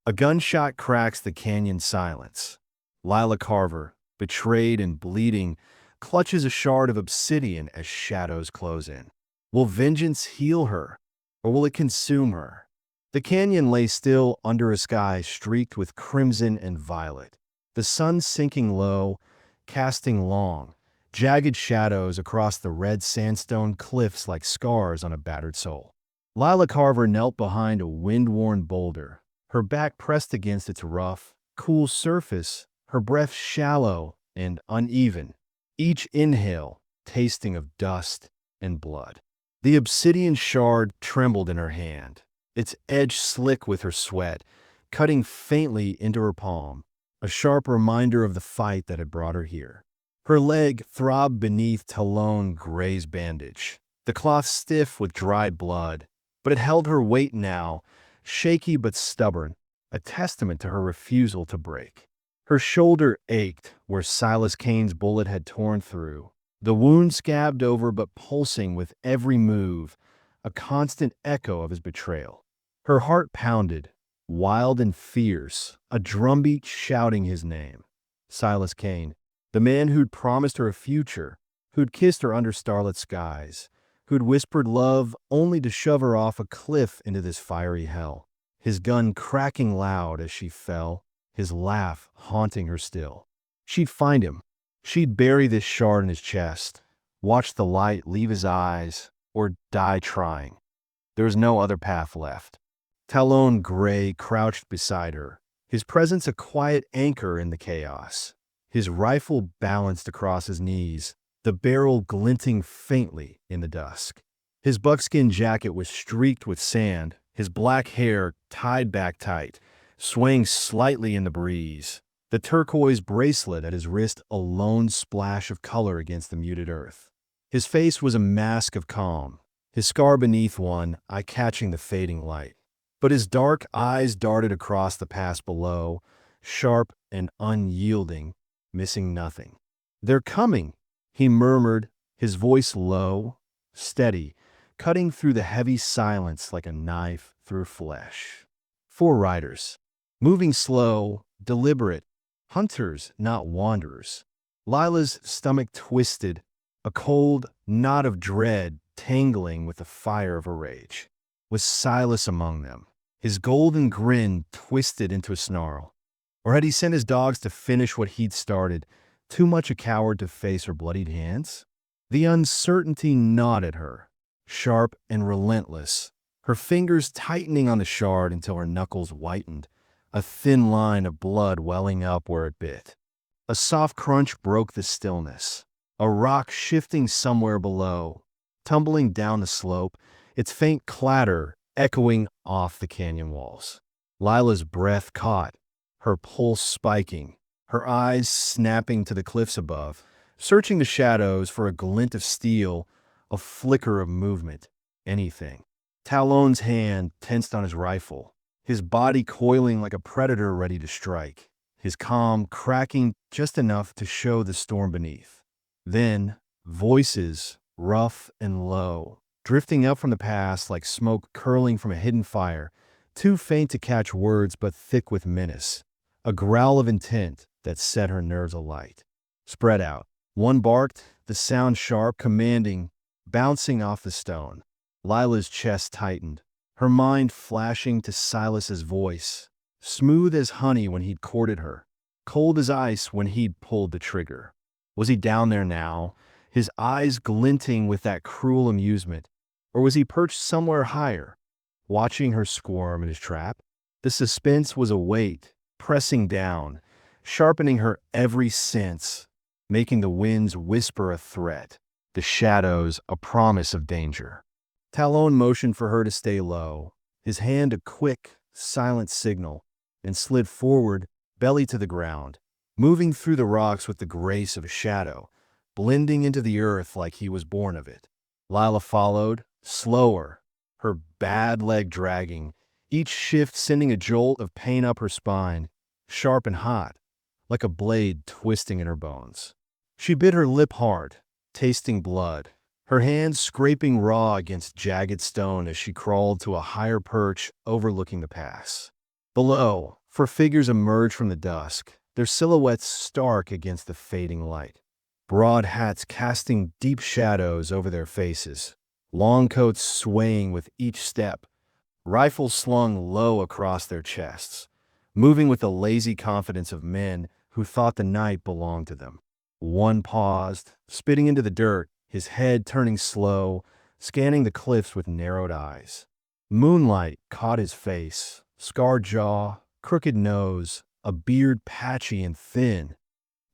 A gunshot cracks the canyon silence. Lila Carver, betrayed and bleeding, clutches a shard of obsidian as shadows close in. Will vengeance heal her, or will it consume her? The canyon lay still under a sky streaked with crimson and violet, the sun sinking low, casting long, jagged shadows across the red sandstone cliffs like scars on a battered soul. Lila Carver knelt behind a wind-worn boulder, her back pressed against its rough, cool surface, her breath shallow and uneven, each inhale tasting of dust and blood. The obsidian shard trembled in her hand, its edge slick with her sweat, cutting faintly into her palm, a sharp reminder of the fight that had brought her here. Her leg throbbed beneath Talon Gray's bandage, the cloth stiff with dried blood, but it held her weight now, shaky but stubborn, a testament to her refusal to break. Her shoulder ached where Silas Kane's bullet had torn through, the wound scabbed over but pulsing with every move, a constant echo of his betrayal. Her heart pounded, wild and fierce, a drumbeat shouting his name. Silas Kane, the man who'd promised her a future, who'd kissed her under starlit skies, who'd whispered love only to shove her off a cliff into this fiery hell. His gun cracking loud as she fell, his laugh haunting her still. She'd find him. She'd bury this shard in his chest, watch the light leave his eyes, or die trying. There was no other path left. Talon Gray crouched beside her, his presence a quiet anchor in the chaos. His rifle balanced across his knees, the barrel glinting faintly in the dusk. His buckskin jacket was streaked with sand, his black hair tied back tight, swaying slightly in the breeze. The turquoise bracelet at his wrist a lone splash of color against the muted earth. His face was a mask of calm, his scar beneath one eye catching the fading light. But his dark eyes darted across the pass below, sharp and unyielding, missing nothing. "They're coming," he murmured, his voice low, steady, cutting through the heavy silence like a knife through flesh. 4 riders, moving slow, deliberate, hunters, not wanderers. Lila's stomach twisted, a cold knot of dread tangling with the fire of her rage. Was Silas among them, his golden grin twisted into a snarl? Or had he sent his dogs to finish what he'd started, too much a coward to face her bloodied hands? The uncertainty gnawed at her, sharp and relentless, her fingers tightening on the shard until her knuckles whitened, a thin line of blood welling up where it bit. A soft crunch broke the stillness, a rock shifting somewhere below, tumbling down the slope, its faint clatter echoing off the canyon walls. Lila's breath caught, her pulse spiking, her eyes snapping to the cliffs above, searching the shadows for a glint of steel, a flicker of movement, anything. Talon's hand tensed on his rifle, his body coiling like a predator ready to strike, his calm cracking just enough to show the storm beneath. Then, voices, rough and low, drifting up from the past like smoke curling from a hidden fire, too faint to catch words but thick with menace, a growl of intent that set her nerves alight. Spread out. One barked, the sound sharp, commanding, bouncing off the stone. Lila's chest tightened, her mind flashing to Silas's voice, smooth as honey when he'd courted her, cold as ice when he'd pulled the trigger. Was he down there now, his eyes glinting with that cruel amusement, or was he perched somewhere higher, watching her squirm in his trap? The suspense was a weight, pressing down, sharpening her every sense, making the winds whisper a threat, the shadows a promise of danger. Talon motioned for her to stay low, his hand a quick, silent signal, and slid forward, belly to the ground, moving through the rocks with the grace of a shadow, blending into the earth like he was born of it. Lila followed, slower, her bad leg dragging, each shift sending a jolt of pain up her spine, sharp and hot, like a blade twisting in her bones. She bit her lip hard, tasting blood, her hands scraping raw against jagged stone as she crawled to a higher perch overlooking the pass. Below, four figures emerge from the dusk, their silhouettes stark against the fading light. Broad hats casting deep shadows over their faces, long coats swaying with each step, rifles slung low across their chests, moving with the lazy confidence of men who thought the night belonged to them. One paused, spitting into the dirt, his head turning slow, scanning the cliffs with narrowed eyes. Moonlight caught his face, scarred jaw, crooked nose, a beard patchy and thin.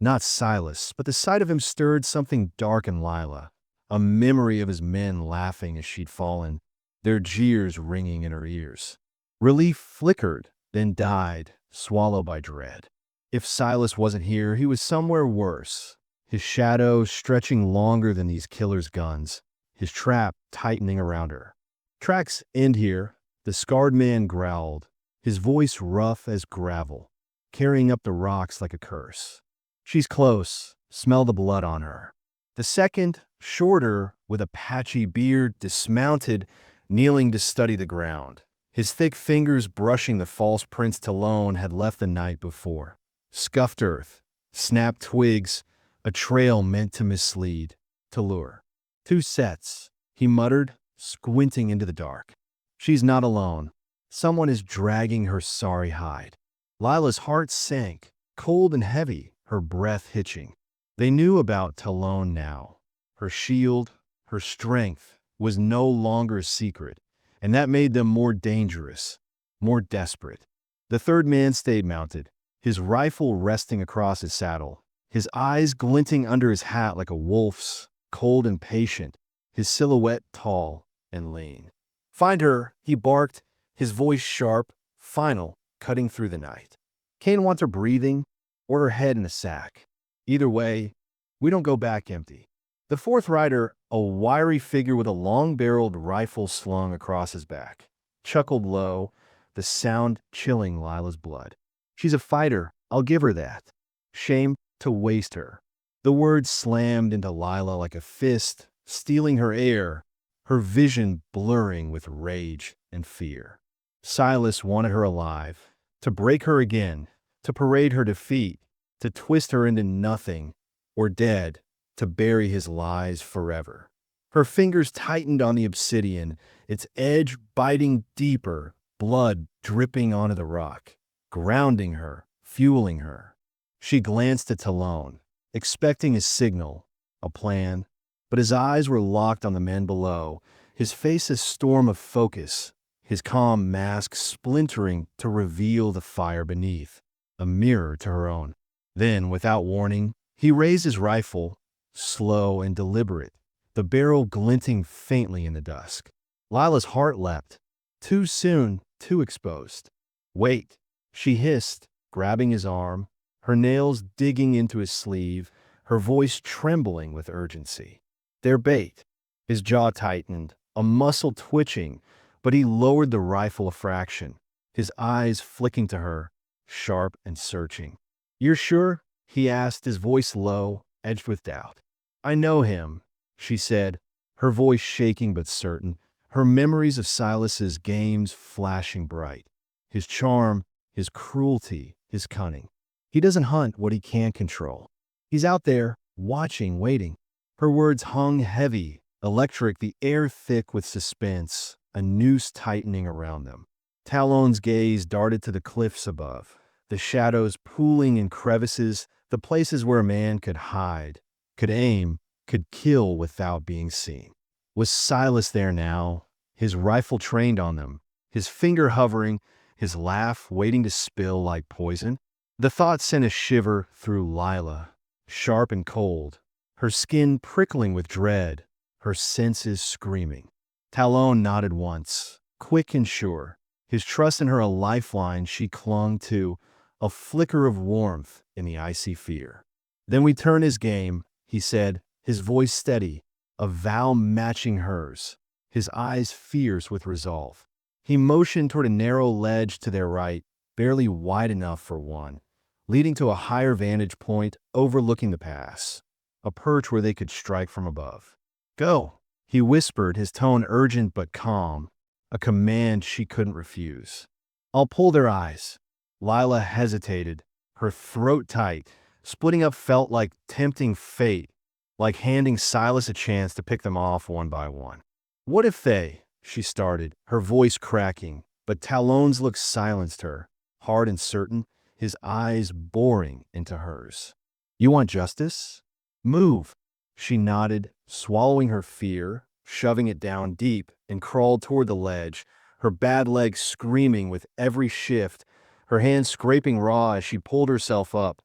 Not Silas, but the sight of him stirred something dark in Lila, a memory of his men laughing as she'd fallen, their jeers ringing in her ears. Relief flickered, then died, swallowed by dread. If Silas wasn't here, he was somewhere worse, his shadow stretching longer than these killers' guns, his trap tightening around her. Tracks end here, the scarred man growled, his voice rough as gravel, carrying up the rocks like a curse. She's close, smell the blood on her. The second, shorter, with a patchy beard, dismounted, kneeling to study the ground. His thick fingers brushing the false prints Talon had left the night before. Scuffed earth, snapped twigs, a trail meant to mislead, to lure. Two sets, he muttered, squinting into the dark. She's not alone. Someone is dragging her sorry hide. Lila's heart sank, cold and heavy, her breath hitching. They knew about Talon now. Her shield, her strength, was no longer a secret, and that made them more dangerous, more desperate. The third man stayed mounted, his rifle resting across his saddle, his eyes glinting under his hat like a wolf's, cold and patient, his silhouette tall and lean. "Find her," he barked, his voice sharp, final, cutting through the night. Kane wants her breathing, or her head in a sack. Either way, we don't go back empty. The fourth rider, a wiry figure with a long-barreled rifle slung across his back, chuckled low, the sound chilling Lila's blood. "She's a fighter, I'll give her that. Shame to waste her." The words slammed into Lila like a fist, stealing her air, her vision blurring with rage and fear. Silas wanted her alive, to break her again, to parade her defeat, to twist her into nothing, or dead, to bury his lies forever. Her fingers tightened on the obsidian, its edge biting deeper, blood dripping onto the rock, grounding her, fueling her. She glanced at Talon, expecting a signal, a plan, but his eyes were locked on the men below, his face a storm of focus, his calm mask splintering to reveal the fire beneath, a mirror to her own. Then, without warning, he raised his rifle, slow and deliberate, the barrel glinting faintly in the dusk. Lila's heart leapt. Too soon, too exposed. "Wait," she hissed, grabbing his arm, her nails digging into his sleeve, her voice trembling with urgency. "Their bait." His jaw tightened, a muscle twitching, but he lowered the rifle a fraction, his eyes flicking to her, sharp and searching. "You're sure?" he asked, his voice low, edged with doubt. "I know him," she said, her voice shaking but certain, her memories of Silas's games flashing bright. His charm, his cruelty, his cunning. He doesn't hunt what he can't control. He's out there, watching, waiting. Her words hung heavy, electric, the air thick with suspense, a noose tightening around them. Talon's gaze darted to the cliffs above, the shadows pooling in crevices, the places where a man could hide, could aim, could kill without being seen. Was Silas there now, his rifle trained on them, his finger hovering, his laugh waiting to spill like poison? The thought sent a shiver through Lila, sharp and cold, her skin prickling with dread, her senses screaming. Talon nodded once, quick and sure, his trust in her a lifeline she clung to, a flicker of warmth in the icy fear. "Then we turn his game," he said, his voice steady, a vow matching hers, his eyes fierce with resolve. He motioned toward a narrow ledge to their right, barely wide enough for one, leading to a higher vantage point overlooking the pass, a perch where they could strike from above. "Go," he whispered, his tone urgent but calm, a command she couldn't refuse. I'll pull their eyes. Lila hesitated, her throat tight. Splitting up felt like tempting fate, like handing Silas a chance to pick them off one by one. What if they, she started, her voice cracking, but Talon's look silenced her, hard and certain, his eyes boring into hers. You want justice? Move. She nodded, swallowing her fear, shoving it down deep, and crawled toward the ledge, her bad legs screaming with every shift, her hands scraping raw as she pulled herself up,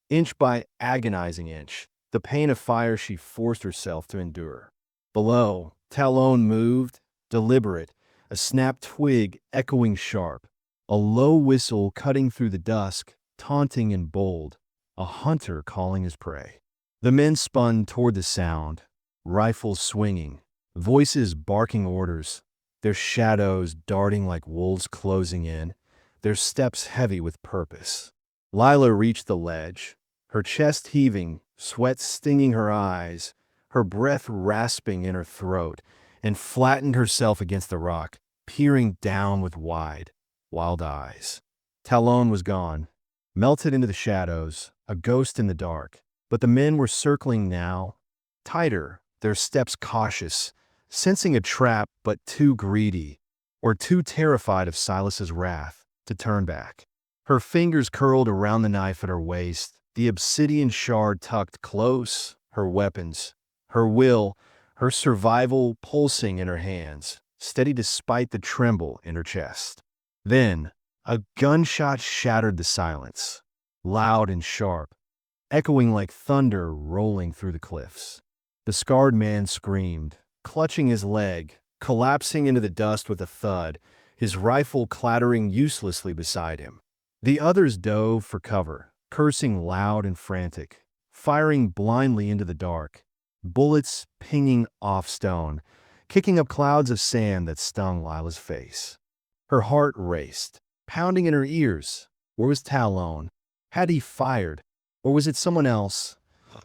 inch by agonizing inch, the pain of fire she forced herself to endure. Below, Talon moved, deliberate, a snapped twig echoing sharp, a low whistle cutting through the dusk, taunting and bold, a hunter calling his prey. The men spun toward the sound, rifles swinging, voices barking orders, their shadows darting like wolves closing in, their steps heavy with purpose. Lila reached the ledge, her chest heaving, sweat stinging her eyes, her breath rasping in her throat, and flattened herself against the rock, peering down with wide, wild eyes. Talon was gone, melted into the shadows, a ghost in the dark. But the men were circling now, tighter, their steps cautious, sensing a trap but too greedy, or too terrified of Silas's wrath, to turn back. Her fingers curled around the knife at her waist, the obsidian shard tucked close, her weapons, her will, her survival pulsing in her hands, steady despite the tremble in her chest. Then, a gunshot shattered the silence, loud and sharp, echoing like thunder rolling through the cliffs. The scarred man screamed, clutching his leg, collapsing into the dust with a thud, his rifle clattering uselessly beside him. The others dove for cover, cursing loud and frantic, firing blindly into the dark, bullets pinging off stone, kicking up clouds of sand that stung Lila's face. Her heart raced, pounding in her ears. Where was Talon? Had he fired? Or was it someone else?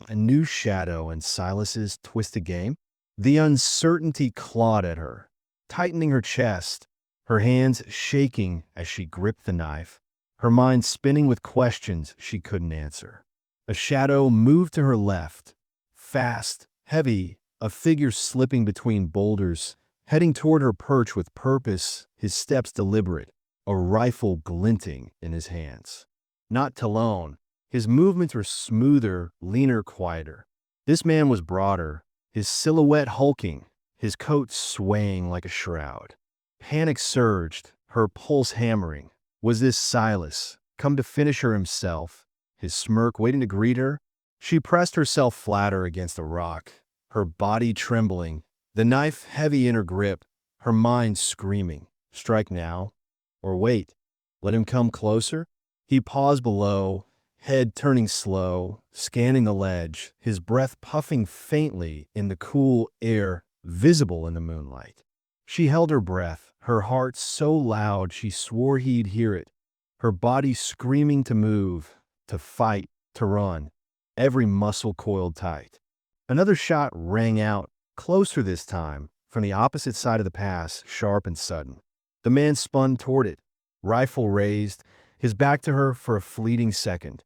A new shadow in Silas's twisted game? The uncertainty clawed at her, tightening her chest, her hands shaking as she gripped the knife, her mind spinning with questions she couldn't answer. A shadow moved to her left, fast, heavy, a figure slipping between boulders, heading toward her perch with purpose, his steps deliberate, a rifle glinting in his hands. Not Talon. His movements were smoother, leaner, quieter. This man was broader, his silhouette hulking, his coat swaying like a shroud. Panic surged, her pulse hammering. Was this Silas, come to finish her himself, his smirk waiting to greet her? She pressed herself flatter against a rock, her body trembling, the knife heavy in her grip, her mind screaming, strike now, or wait, let him come closer? He paused below, head turning slow, scanning the ledge, his breath puffing faintly in the cool air visible in the moonlight. She held her breath, her heart so loud she swore he'd hear it, her body screaming to move, to fight, to run, every muscle coiled tight. Another shot rang out, closer this time, from the opposite side of the pass, sharp and sudden. The man spun toward it, rifle raised, his back to her for a fleeting second,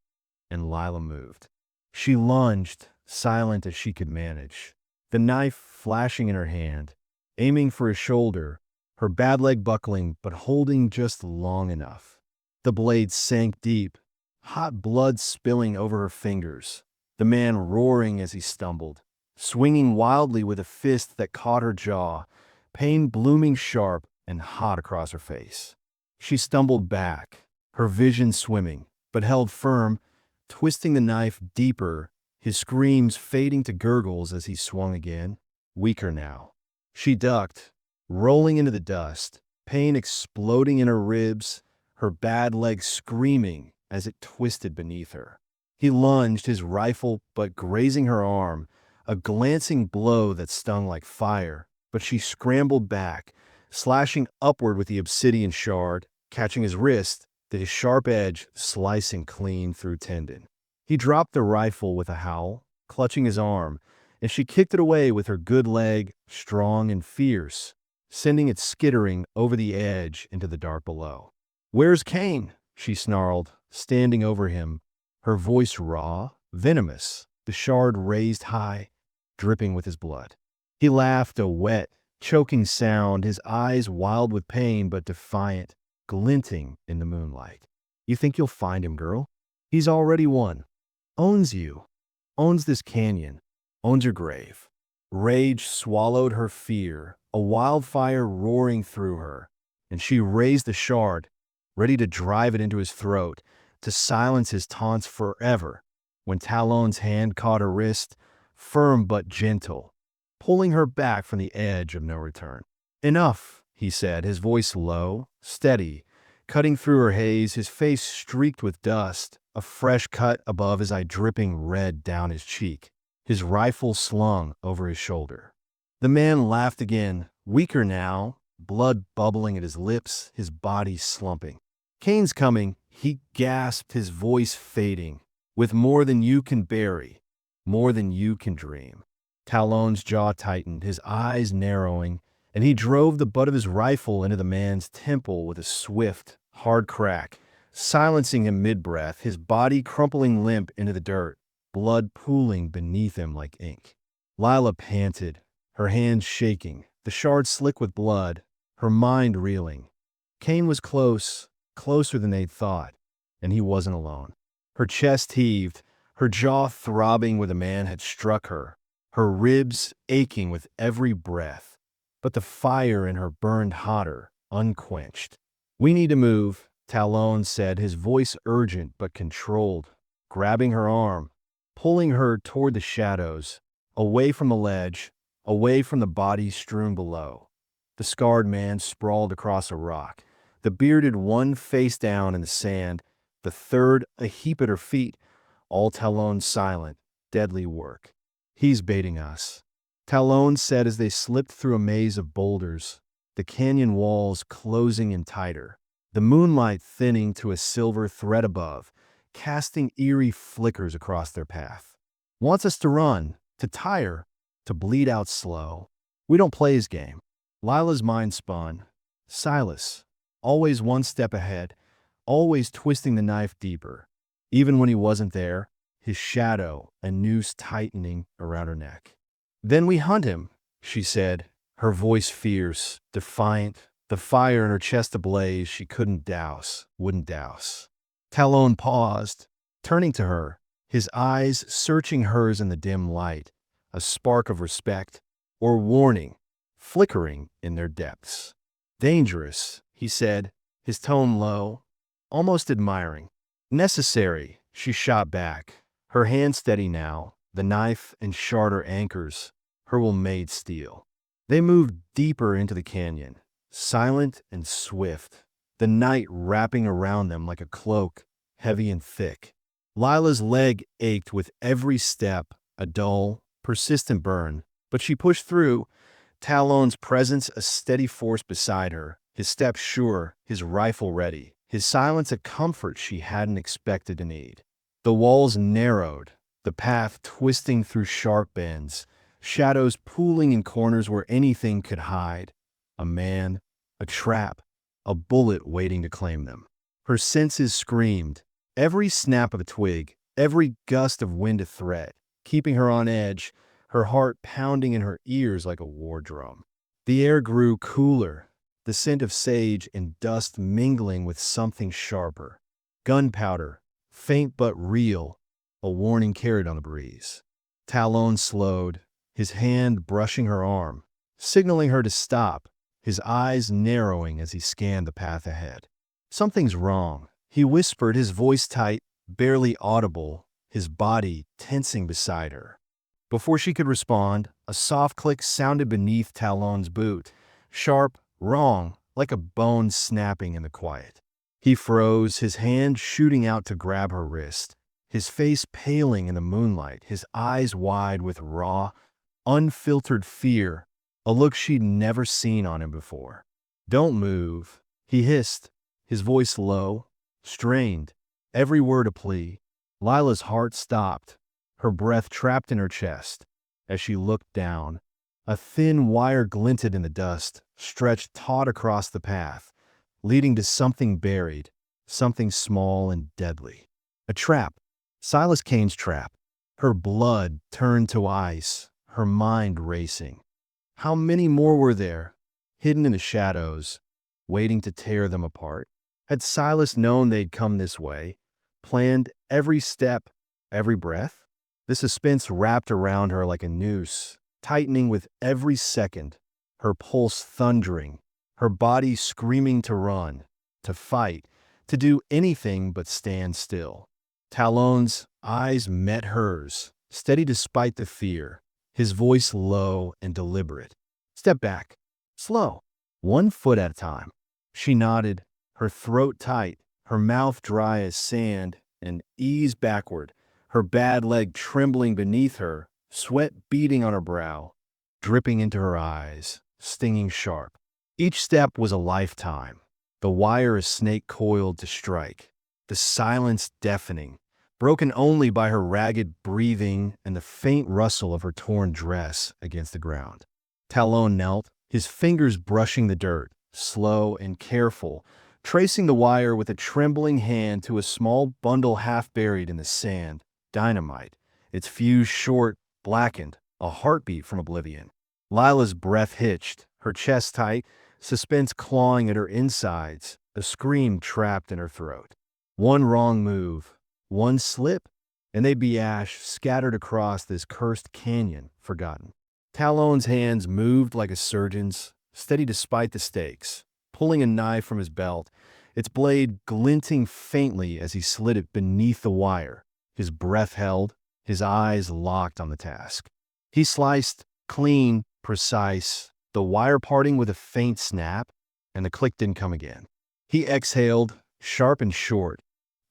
and Lila moved. She lunged, silent as she could manage, the knife flashing in her hand, aiming for his shoulder, her bad leg buckling but holding just long enough. The blade sank deep, hot blood spilling over her fingers, the man roaring as he stumbled, swinging wildly with a fist that caught her jaw, pain blooming sharp and hot across her face. She stumbled back, her vision swimming, but held firm, twisting the knife deeper, his screams fading to gurgles as he swung again, weaker now. She ducked, rolling into the dust, pain exploding in her ribs, her bad leg screaming as it twisted beneath her. He lunged, his rifle but grazing her arm, a glancing blow that stung like fire, but she scrambled back, slashing upward with the obsidian shard, catching his wrist, his sharp edge slicing clean through tendon. He dropped the rifle with a howl, clutching his arm, and she kicked it away with her good leg, strong and fierce, sending it skittering over the edge into the dark below. "Where's Cain?" she snarled, standing over him, her voice raw, venomous, the shard raised high, dripping with his blood. He laughed, a wet, choking sound, his eyes wild with pain but defiant, glinting in the moonlight. "You think you'll find him, girl? He's already won. Owns you. Owns this canyon. Owns your grave." Rage swallowed her fear, a wildfire roaring through her, and she raised the shard, ready to drive it into his throat, to silence his taunts forever, when Talon's hand caught her wrist, firm but gentle, pulling her back from the edge of no return. "Enough," he said, his voice low, steady, cutting through her haze, his face streaked with dust, a fresh cut above his eye dripping red down his cheek, his rifle slung over his shoulder. The man laughed again, weaker now, blood bubbling at his lips, his body slumping. "Cain's coming," he gasped, his voice fading, "with more than you can bury, more than you can dream." Talon's jaw tightened, his eyes narrowing, and he drove the butt of his rifle into the man's temple with a swift, hard crack, silencing him mid-breath, his body crumpling limp into the dirt, blood pooling beneath him like ink. Lila panted, her hands shaking, the shard slick with blood, her mind reeling. Cain was close, closer than they'd thought, and he wasn't alone. Her chest heaved, her jaw throbbing where the man had struck her, her ribs aching with every breath, but the fire in her burned hotter, unquenched. "We need to move," Talon said, his voice urgent but controlled, grabbing her arm, pulling her toward the shadows, away from the ledge, away from the bodies strewn below. The scarred man sprawled across a rock, the bearded one face down in the sand, the third a heap at her feet, all Talon's silent, deadly work. "He's baiting us," Talon said as they slipped through a maze of boulders, the canyon walls closing in tighter, the moonlight thinning to a silver thread above, casting eerie flickers across their path. "Wants us to run, to tire, to bleed out slow. We don't play his game." Lila's mind spun. Silas, always one step ahead, always twisting the knife deeper. Even when he wasn't there, his shadow, a noose tightening around her neck. "Then we hunt him," she said, her voice fierce, defiant, the fire in her chest ablaze she wouldn't douse. Talon paused, turning to her, his eyes searching hers in the dim light, a spark of respect or warning flickering in their depths. "Dangerous," he said, his tone low, almost admiring. "Necessary," she shot back, her hand steady now, the knife and shard her anchors, her will made steel. They moved deeper into the canyon, silent and swift, the night wrapping around them like a cloak, heavy and thick. Lila's leg ached with every step, a dull, persistent burn, but she pushed through, Talon's presence a steady force beside her, his step sure, his rifle ready, his silence a comfort she hadn't expected to need. The walls narrowed, the path twisting through sharp bends, shadows pooling in corners where anything could hide. A man, a trap, a bullet waiting to claim them. Her senses screamed, every snap of a twig, every gust of wind a threat, keeping her on edge, her heart pounding in her ears like a war drum. The air grew cooler, the scent of sage and dust mingling with something sharper. Gunpowder, faint but real, a warning carried on the breeze. Talon slowed, his hand brushing her arm, signaling her to stop, his eyes narrowing as he scanned the path ahead. "Something's wrong," he whispered, his voice tight, barely audible, his body tensing beside her. Before she could respond, a soft click sounded beneath Talon's boot, sharp, wrong, like a bone snapping in the quiet. He froze, his hand shooting out to grab her wrist, his face paling in the moonlight, his eyes wide with raw, unfiltered fear, a look she'd never seen on him before. "Don't move," he hissed, his voice low, strained, every word a plea. Lila's heart stopped, her breath trapped in her chest. As she looked down, a thin wire glinted in the dust, stretched taut across the path, leading to something buried, something small and deadly. A trap. Silas Kane's trap. Her blood turned to ice, her mind racing. How many more were there, hidden in the shadows, waiting to tear them apart? Had Silas known they'd come this way, planned every step, every breath? The suspense wrapped around her like a noose, tightening with every second, her pulse thundering, her body screaming to run, to fight, to do anything but stand still. Talon's eyes met hers, steady despite the fear, his voice low and deliberate. Step back. Slow. 1 foot at a time. She nodded, her throat tight, her mouth dry as sand, and eased backward, her bad leg trembling beneath her, sweat beading on her brow, dripping into her eyes, stinging sharp. Each step was a lifetime, the wire a snake coiled to strike, the silence deafening, broken only by her ragged breathing and the faint rustle of her torn dress against the ground. Talon knelt, his fingers brushing the dirt, slow and careful, tracing the wire with a trembling hand to a small bundle half buried in the sand, dynamite, its fuse short, blackened, a heartbeat from oblivion. Lila's breath hitched, her chest tight, suspense clawing at her insides, a scream trapped in her throat. One wrong move, one slip, and they'd be ash scattered across this cursed canyon, forgotten. Talon's hands moved like a surgeon's, steady despite the stakes, pulling a knife from his belt, its blade glinting faintly as he slid it beneath the wire, his breath held, his eyes locked on the task. He sliced, clean, precise, the wire parting with a faint snap, and the click didn't come again. He exhaled, sharp and short,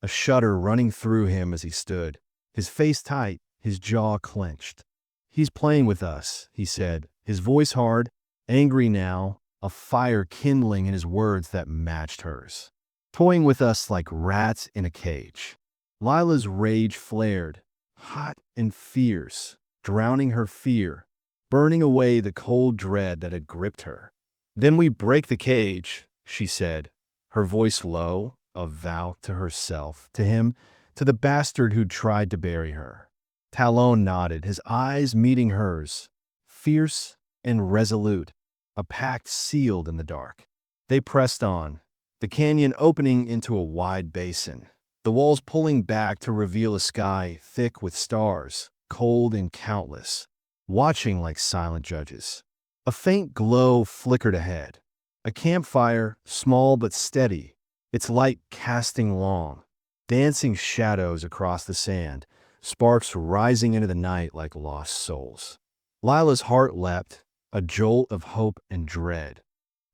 a shudder running through him as he stood, his face tight, his jaw clenched. He's playing with us, he said, his voice hard, angry now, a fire kindling in his words that matched hers. Toying with us like rats in a cage. Lila's rage flared, hot and fierce, drowning her fear, burning away the cold dread that had gripped her. Then we break the cage, she said, her voice low, a vow to herself, to him, to the bastard who'd tried to bury her. Talon nodded, his eyes meeting hers, fierce and resolute, a pact sealed in the dark. They pressed on, the canyon opening into a wide basin, the walls pulling back to reveal a sky thick with stars, cold and countless, watching like silent judges. A faint glow flickered ahead, a campfire, small but steady, its light casting long, dancing shadows across the sand, sparks rising into the night like lost souls. Lila's heart leapt, a jolt of hope and dread.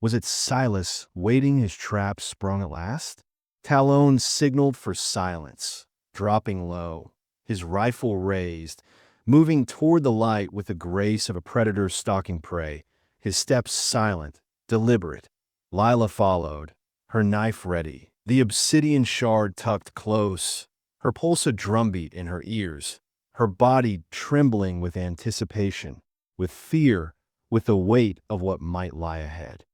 Was it Silas waiting his trap sprung at last? Talon signaled for silence, dropping low, his rifle raised, moving toward the light with the grace of a predator stalking prey, his steps silent, deliberate. Lila followed, her knife ready, the obsidian shard tucked close, her pulse a drumbeat in her ears, her body trembling with anticipation, with fear, with the weight of what might lie ahead.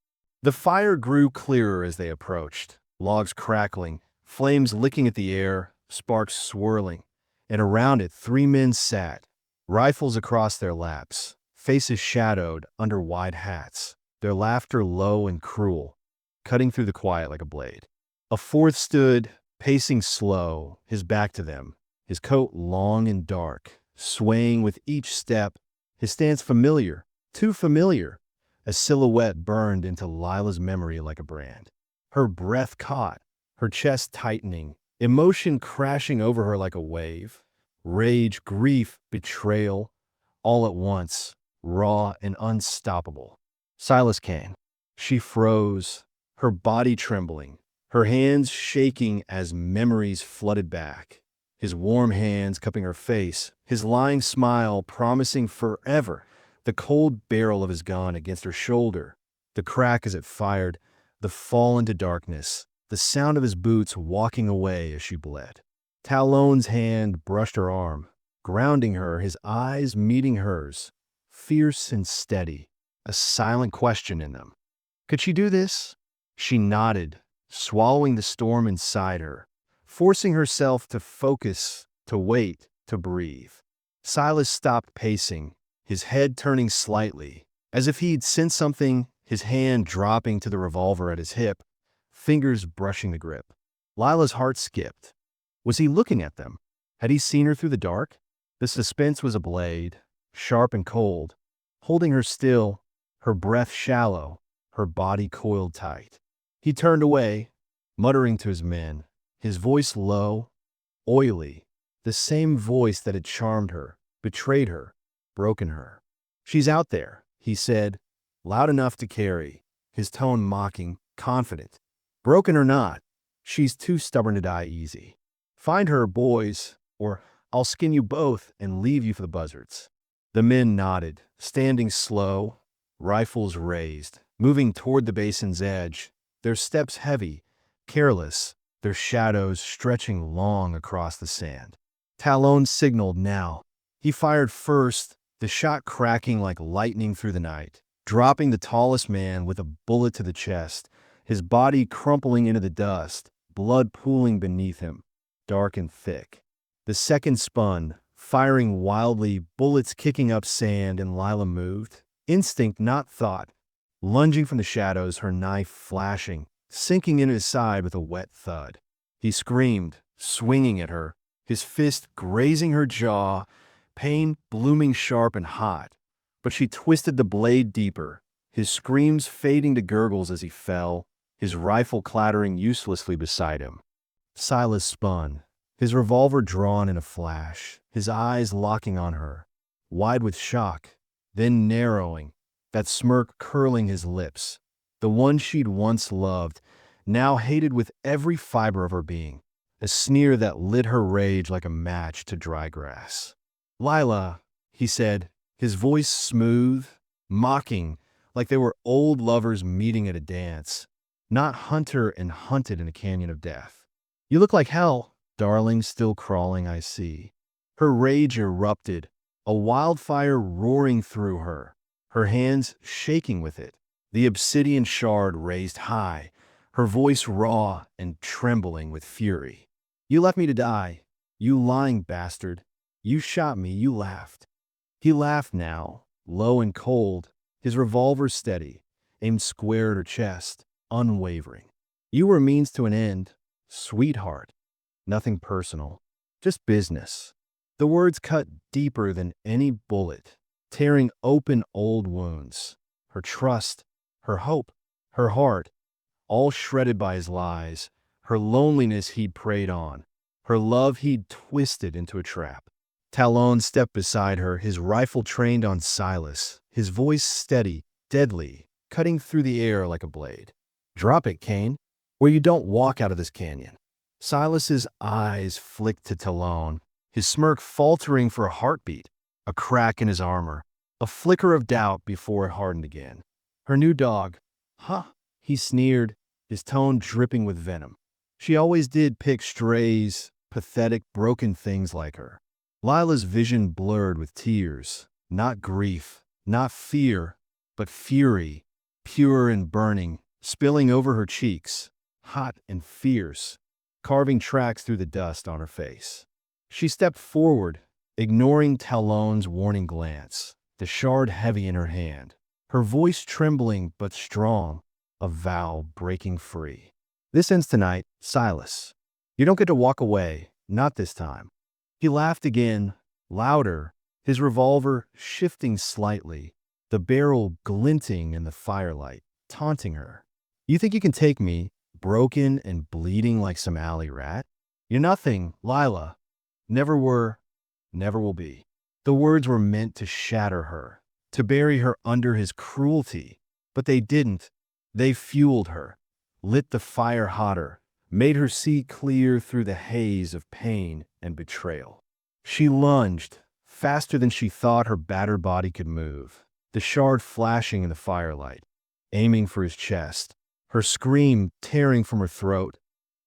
The fire grew clearer as they approached, logs crackling, flames licking at the air, sparks swirling, and around it 3 men sat, rifles across their laps, faces shadowed under wide hats, their laughter low and cruel, cutting through the quiet like a blade. A fourth stood, pacing slow, his back to them, his coat long and dark, swaying with each step, his stance familiar, too familiar. A silhouette burned into Lila's memory like a brand. Her breath caught, her chest tightening, emotion crashing over her like a wave. Rage, grief, betrayal, all at once, raw and unstoppable. Silas Kane. She froze, her body trembling, her hands shaking as memories flooded back. His warm hands cupping her face, his lying smile promising forever, the cold barrel of his gun against her shoulder, the crack as it fired, the fall into darkness, the sound of his boots walking away as she bled. Talon's hand brushed her arm, grounding her, his eyes meeting hers, fierce and steady, a silent question in them. Could she do this? She nodded, swallowing the storm inside her, forcing herself to focus, to wait, to breathe. Silas stopped pacing, his head turning slightly, as if he'd sensed something, his hand dropping to the revolver at his hip, fingers brushing the grip. Lila's heart skipped. Was he looking at them? Had he seen her through the dark? The suspense was a blade, sharp and cold, holding her still, her breath shallow, her body coiled tight. He turned away, muttering to his men, his voice low, oily, the same voice that had charmed her, betrayed her, broken her. "She's out there," he said, loud enough to carry, his tone mocking, confident. "Broken or not, she's too stubborn to die easy. Find her, boys, or I'll skin you both and leave you for the buzzards." The men nodded, standing slow, rifles raised, moving toward the basin's edge, their steps heavy, careless, their shadows stretching long across the sand. Talon signaled now. He fired first, the shot cracking like lightning through the night, dropping the tallest man with a bullet to the chest, his body crumpling into the dust, blood pooling beneath him, dark and thick. The second spun, firing wildly, bullets kicking up sand, and Lila moved. Instinct, not thought. Lunging from the shadows, her knife flashing, sinking into his side with a wet thud. He screamed, swinging at her, his fist grazing her jaw, pain blooming sharp and hot. But she twisted the blade deeper, his screams fading to gurgles as he fell, his rifle clattering uselessly beside him. Silas spun, his revolver drawn in a flash, his eyes locking on her, wide with shock, then narrowing, that smirk curling his lips. The one she'd once loved, now hated with every fiber of her being, a sneer that lit her rage like a match to dry grass. "Lila," he said, his voice smooth, mocking, like they were old lovers meeting at a dance, not hunter and hunted in a canyon of death. "You look like hell, darling, still crawling, I see." Her rage erupted, a wildfire roaring through her, her hands shaking with it, the obsidian shard raised high, her voice raw and trembling with fury. "You left me to die, you lying bastard. You shot me, you laughed." He laughed now, low and cold, his revolver steady, aimed square at her chest, unwavering. "You were a means to an end, sweetheart. Nothing personal, just business." The words cut deeper than any bullet, tearing open old wounds. Her trust, her hope, her heart, all shredded by his lies, her loneliness he'd preyed on, her love he'd twisted into a trap. Talon stepped beside her, his rifle trained on Silas, his voice steady, deadly, cutting through the air like a blade. "Drop it, Kane, or you don't walk out of this canyon." Silas's eyes flicked to Talon, his smirk faltering for a heartbeat, a crack in his armor, a flicker of doubt before it hardened again. "Her new dog, huh?" he sneered, his tone dripping with venom. "She always did pick strays, pathetic, broken things like her." Lila's vision blurred with tears, not grief, not fear, but fury, pure and burning, spilling over her cheeks, hot and fierce, carving tracks through the dust on her face. She stepped forward, ignoring Talon's warning glance, the shard heavy in her hand, her voice trembling but strong, a vow breaking free. "This ends tonight, Silas. You don't get to walk away, not this time." He laughed again, louder, his revolver shifting slightly, the barrel glinting in the firelight, taunting her. "You think you can take me, broken and bleeding like some alley rat? You're nothing, Lila. Never were, never will be." The words were meant to shatter her, to bury her under his cruelty, but they didn't. They fueled her, lit the fire hotter, made her see clear through the haze of pain and betrayal. She lunged, faster than she thought her battered body could move, the shard flashing in the firelight, aiming for his chest, her scream tearing from her throat,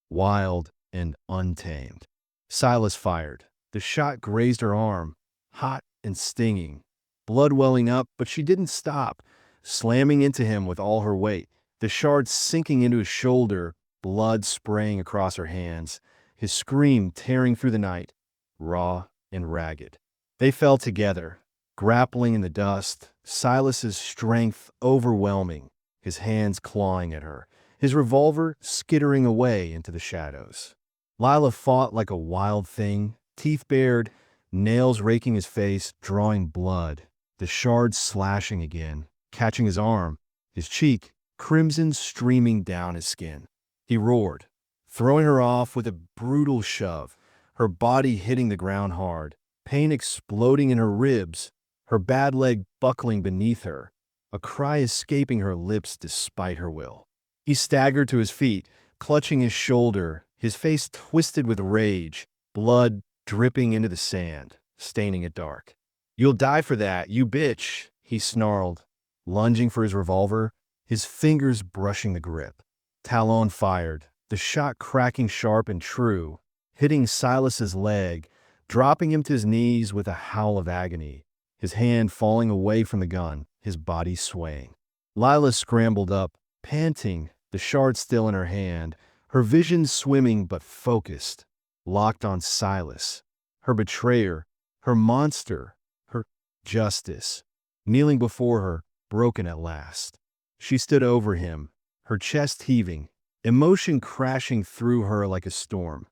wild and untamed. Silas fired. The shot grazed her arm, hot and stinging, blood welling up, but she didn't stop, slamming into him with all her weight, the shard sinking into his shoulder, blood spraying across her hands, his scream tearing through the night, raw and ragged. They fell together, grappling in the dust, Silas's strength overwhelming, his hands clawing at her, his revolver skittering away into the shadows. Lila fought like a wild thing, teeth bared, nails raking his face, drawing blood, the shards slashing again, catching his arm, his cheek, crimson streaming down his skin. He roared, throwing her off with a brutal shove, her body hitting the ground hard, pain exploding in her ribs, her bad leg buckling beneath her, a cry escaping her lips despite her will. He staggered to his feet, clutching his shoulder, his face twisted with rage, blood dripping into the sand, staining it dark. "You'll die for that, you bitch," he snarled, lunging for his revolver, his fingers brushing the grip. Talon fired, the shot cracking sharp and true, hitting Silas's leg, dropping him to his knees with a howl of agony, his hand falling away from the gun, his body swaying. Lila scrambled up, panting, the shard still in her hand, her vision swimming but focused, locked on Silas, her betrayer, her monster, her justice, kneeling before her, broken at last. She stood over him, her chest heaving, emotion crashing through her like a storm.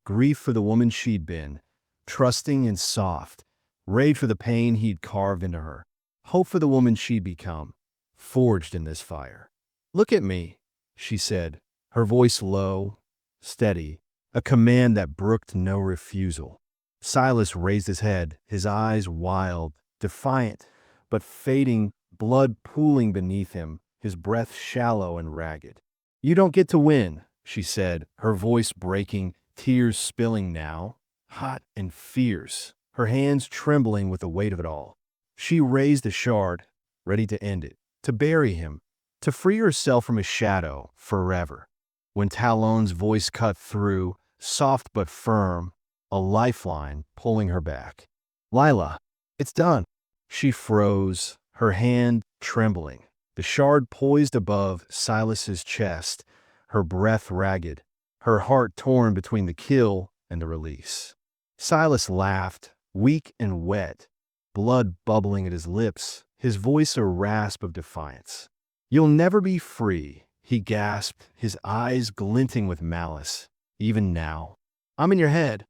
Grief for the woman she'd been, trusting and soft, rage for the pain he'd carved into her, hope for the woman she'd become, forged in this fire. "Look at me," she said, her voice low, steady, a command that brooked no refusal. Silas raised his head, his eyes wild, defiant, but fading, blood pooling beneath him, his breath shallow and ragged. "You don't get to win," she said, her voice breaking, tears spilling now, hot and fierce, her hands trembling with the weight of it all. She raised a shard, ready to end it, to bury him, to free herself from his shadow forever. When Talon's voice cut through, soft but firm, a lifeline pulling her back. "Lila, it's done." She froze, her hand trembling, the shard poised above Silas's chest, her breath ragged, her heart torn between the kill and the release. Silas laughed, weak and wet, blood bubbling at his lips, his voice a rasp of defiance. "You'll never be free," he gasped, his eyes glinting with malice. "Even now. I'm in your head.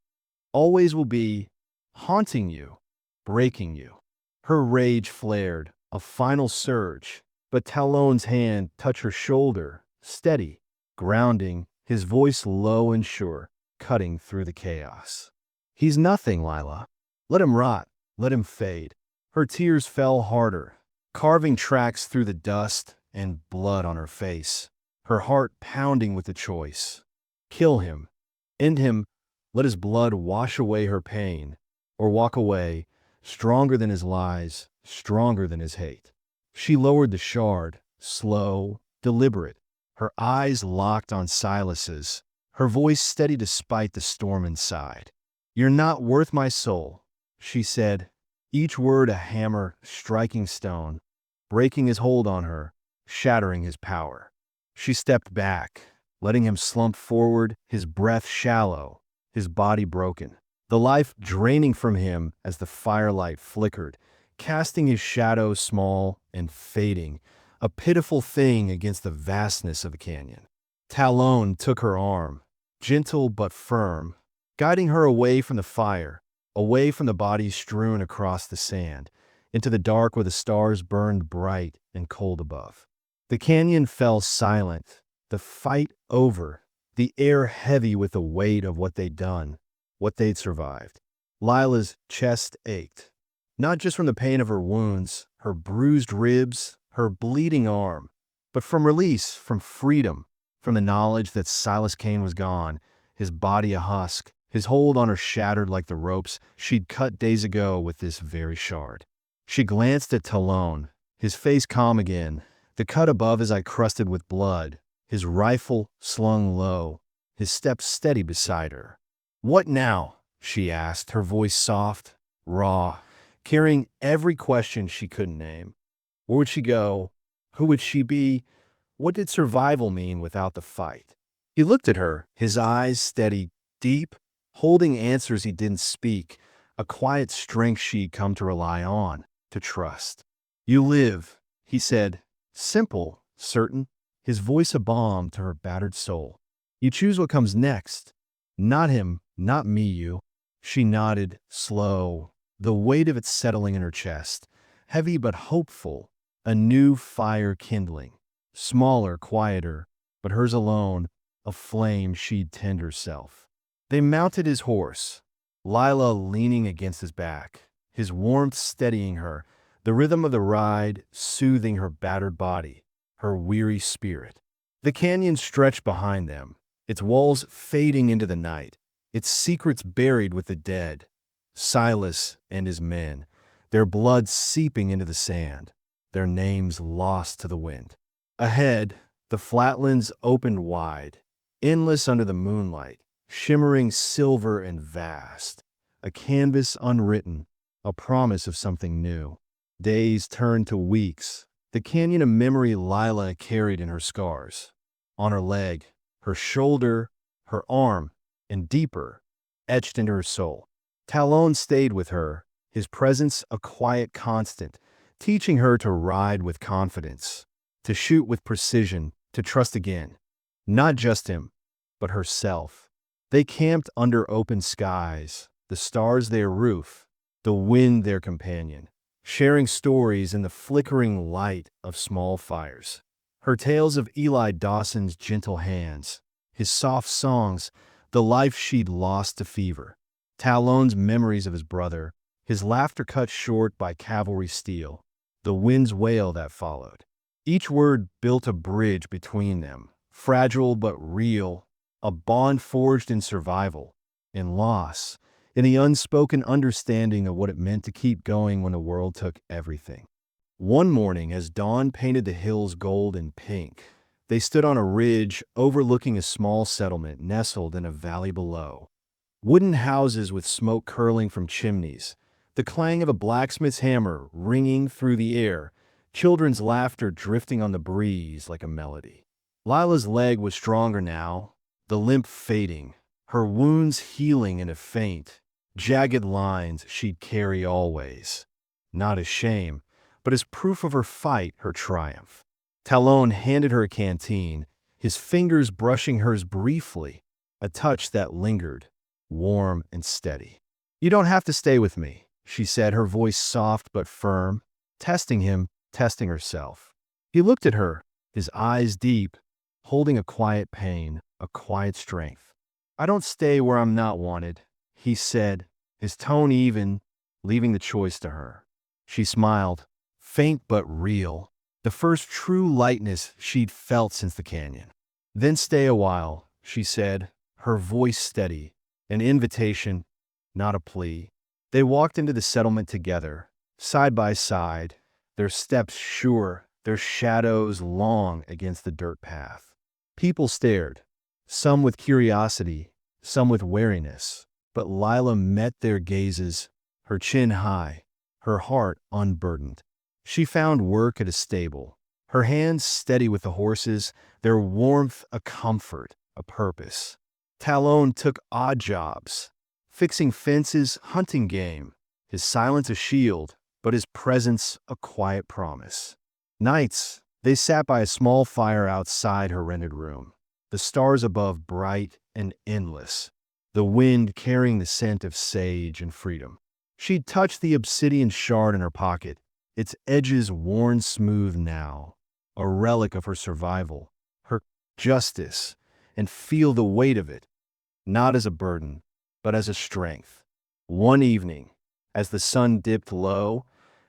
Always will be, haunting you, breaking you." Her rage flared, a final surge, but Talon's hand touched her shoulder, steady, grounding, his voice low and sure, cutting through the chaos. "He's nothing, Lila. Let him rot, let him fade." Her tears fell harder, carving tracks through the dust and blood on her face, her heart pounding with the choice. Kill him, end him, let his blood wash away her pain, or walk away, stronger than his lies, stronger than his hate. She lowered the shard, slow, deliberate, her eyes locked on Silas's, her voice steady despite the storm inside. "You're not worth my soul," she said, each word a hammer striking stone, breaking his hold on her, shattering his power. She stepped back, letting him slump forward, his breath shallow, his body broken, the life draining from him as the firelight flickered, casting his shadow small and fading, a pitiful thing against the vastness of the canyon. Talon took her arm, gentle but firm, guiding her away from the fire, away from the bodies strewn across the sand, into the dark where the stars burned bright and cold above. The canyon fell silent, the fight over, the air heavy with the weight of what they'd done, what they'd survived. Lila's chest ached, not just from the pain of her wounds, her bruised ribs, her bleeding arm, but from release, from freedom, from the knowledge that Silas Kane was gone, his body a husk, his hold on her shattered like the ropes she'd cut days ago with this very shard. She glanced at Talon, his face calm again, the cut above his eye crusted with blood, his rifle slung low, his steps steady beside her. "What now?" she asked, her voice soft, raw, carrying every question she couldn't name. Where would she go? Who would she be? What did survival mean without the fight? He looked at her, his eyes steady, deep, holding answers he didn't speak, a quiet strength she'd come to rely on, to trust. "You live," he said, simple, certain, his voice a balm to her battered soul. "You choose what comes next. Not him, not me, you." She nodded, slow, the weight of it settling in her chest, heavy but hopeful, a new fire kindling, smaller, quieter, but hers alone, a flame she'd tend herself. They mounted his horse, Lila leaning against his back, his warmth steadying her, the rhythm of the ride soothing her battered body, her weary spirit. The canyon stretched behind them, its walls fading into the night, its secrets buried with the dead. Silas and his men, their blood seeping into the sand, their names lost to the wind. Ahead, the flatlands opened wide, endless under the moonlight, shimmering silver and vast, a canvas unwritten, a promise of something new. Days turned to weeks, the canyon of memory Lila carried in her scars, on her leg, her shoulder, her arm, and deeper, etched into her soul. Talon stayed with her, his presence a quiet constant, teaching her to ride with confidence, to shoot with precision, to trust again. Not just him, but herself. They camped under open skies, the stars their roof, the wind their companion, sharing stories in the flickering light of small fires. Her tales of Eli Dawson's gentle hands, his soft songs, the life she'd lost to fever. Talon's memories of his brother, his laughter cut short by cavalry steel, the wind's wail that followed. Each word built a bridge between them, fragile but real, a bond forged in survival, in loss, in the unspoken understanding of what it meant to keep going when the world took everything. One morning, as dawn painted the hills gold and pink, they stood on a ridge overlooking a small settlement nestled in a valley below. Wooden houses with smoke curling from chimneys, the clang of a blacksmith's hammer ringing through the air, children's laughter drifting on the breeze like a melody. Lila's leg was stronger now, the limp fading, her wounds healing in a faint, jagged lines she'd carry always. Not as shame, but as proof of her fight, her triumph. Talon handed her a canteen, his fingers brushing hers briefly, a touch that lingered, warm and steady. "You don't have to stay with me," she said, her voice soft but firm, testing him, testing herself. He looked at her, his eyes deep, holding a quiet pain, a quiet strength. "I don't stay where I'm not wanted," he said, his tone even, leaving the choice to her. She smiled, faint but real, the first true lightness she'd felt since the canyon. "Then stay a while," she said, her voice steady, an invitation, not a plea. They walked into the settlement together, side by side, their steps sure, their shadows long against the dirt path. People stared, some with curiosity, some with wariness, but Lila met their gazes, her chin high, her heart unburdened. She found work at a stable, her hands steady with the horses, their warmth a comfort, a purpose. Talon took odd jobs, fixing fences, hunting game, his silence a shield, but his presence a quiet promise. Nights, they sat by a small fire outside her rented room, the stars above bright and endless, the wind carrying the scent of sage and freedom. She'd touched the obsidian shard in her pocket, its edges worn smooth now, a relic of her survival, her justice, and feel the weight of it, not as a burden, but as a strength. One evening, as the sun dipped low,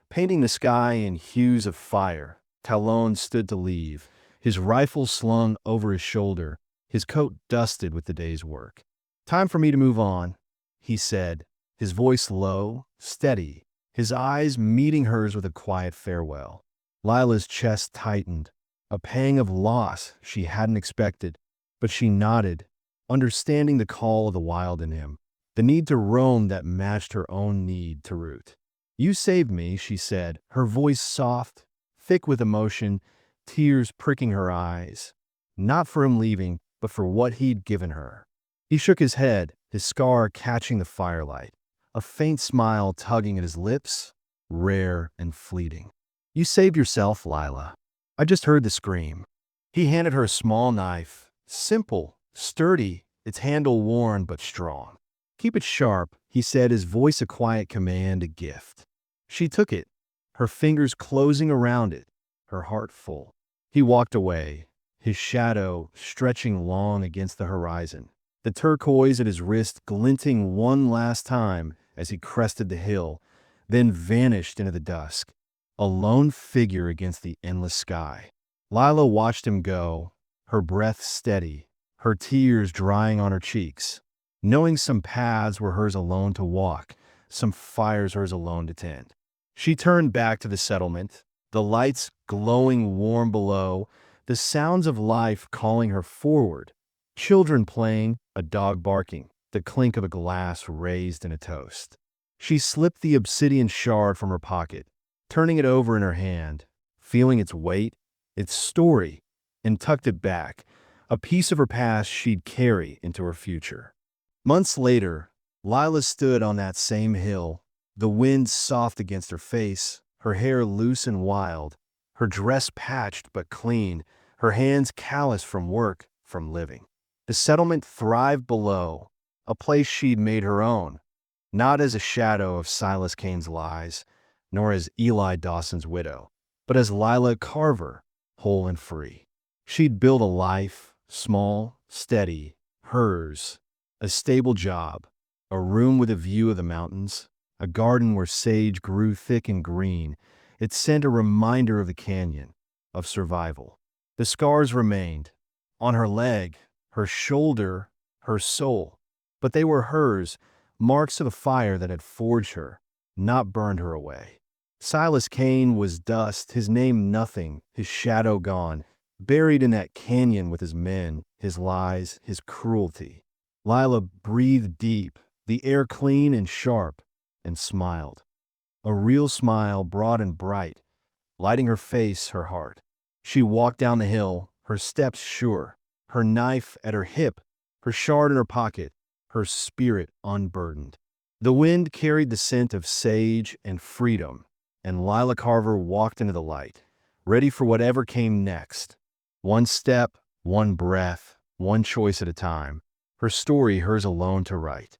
painting the sky in hues of fire, Talon stood to leave, his rifle slung over his shoulder, his coat dusted with the day's work. "Time for me to move on," he said, his voice low, steady, his eyes meeting hers with a quiet farewell. Lila's chest tightened, a pang of loss she hadn't expected, but she nodded, understanding the call of the wild in him, the need to roam that matched her own need to root. "You saved me," she said, her voice soft, thick with emotion, tears pricking her eyes. "Not for him leaving, but for what he'd given her. He shook his head, his scar catching the firelight, a faint smile tugging at his lips, rare and fleeting. "You saved yourself, Lila." I just heard the scream. He handed her a small knife, simple, sturdy, its handle worn but strong. "Keep it sharp," he said, his voice a quiet command, a gift. She took it, her fingers closing around it, her heart full. He walked away, his shadow stretching long against the horizon, the turquoise at his wrist glinting one last time as he crested the hill, then vanished into the dusk, a lone figure against the endless sky. Lila watched him go, her breath steady, her tears drying on her cheeks, knowing some paths were hers alone to walk, some fires hers alone to tend. She turned back to the settlement, the lights glowing warm below, the sounds of life calling her forward. Children playing, a dog barking, the clink of a glass raised in a toast. She slipped the obsidian shard from her pocket, turning it over in her hand, feeling its weight, its story, and tucked it back, a piece of her past she'd carry into her future. Months later, Lila stood on that same hill, the wind soft against her face, her hair loose and wild, her dress patched but clean, her hands calloused from work, from living. The settlement thrived below, a place she'd made her own, not as a shadow of Silas Kane's lies, nor as Eli Dawson's widow, but as Lila Carver, whole and free. She'd built a life, small, steady, hers, a stable job, a room with a view of the mountains, a garden where sage grew thick and green. It sent a reminder of the canyon, of survival. The scars remained, on her leg, her shoulder, her soul, but they were hers, marks of the fire that had forged her, not burned her away. Silas Kane was dust, his name nothing, his shadow gone, buried in that canyon with his men, his lies, his cruelty. Lila breathed deep, the air clean and sharp, and smiled. A real smile, broad and bright, lighting her face, her heart. She walked down the hill, her steps sure, her knife at her hip, her shard in her pocket, her spirit unburdened. The wind carried the scent of sage and freedom, and Lila Carver walked into the light, ready for whatever came next. One step, one breath, one choice at a time, her story hers alone to write.